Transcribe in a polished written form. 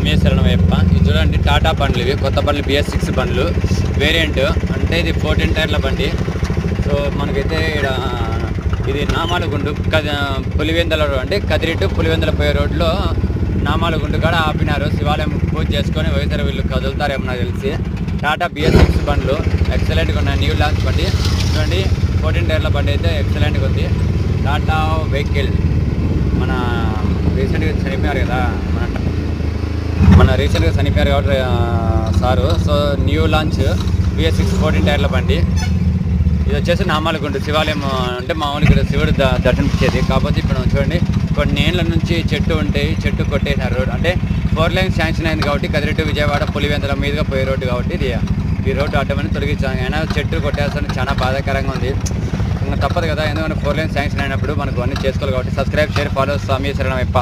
స్వామి శరణమయ్యప్ప. ఇది చూడండి టాటా బండ్లు, ఇవి కొత్త బండ్లు, BS6 బండ్లు వేరియంట్. అంటే ఇది 14 టైర్ల బండి. సో మనకైతే ఇక్కడ ఇది నామాలగుండు పులివెందుల రోడ్, అంటే కదిరి టు పులివెందుల పోయే రోడ్లో నామాలగుండు కాడ ఆపినారు. శివాలయం పూజ చేసుకొని వైద్యులు వీళ్ళు కదులుతారేమో నాకు తెలిసి. టాటా BS6 బండ్లు ఎక్సలెంట్గా ఉన్నాయి. న్యూ లాంచ్ బండి చూడండి. 14 టైర్ల బండి అయితే ఎక్సలెంట్గా ఉంది. టాటా వెహికల్ మన రీసెంట్గా చనిపోయారు కదా, మన రీసెంట్గా చనిపోయారు కాబట్టి sir. So new launch BS6 14 టైర్ల బండి. ఇది వచ్చేసి నామాలగుండు శివాలయం, అంటే మామూలుగా ఇక్కడ శివుడు దర్శనమిచ్చేది. కాకపోతే ఇప్పుడు చూడండి కొన్ని ఏళ్ళ నుంచి చెట్టు ఉంటాయి, చెట్టు కొట్టేసినారు రోడ్. అంటే 4 లైన్ శాంక్షన్ అయింది కాబట్టి కదిరి టు విజయవాడ పులివెందుల మీదుగా పోయే రోడ్డు కాబట్టి ఈ రోడ్డు అడ్డమని తొలగించాను. అయినా చెట్టు కొట్టేస్తాను, చాలా బాధాకరంగా ఉంది. ఇంకా తప్పదు కదా, ఎందుకంటే 4 లైన్ శాంక్షన్ అయినప్పుడు మనకు అన్నీ చేసుకోవాలి కాబట్టి. సబ్స్క్రైబ్, షేర్, ఫాలో స్వామి శరణమయ్యప్ప.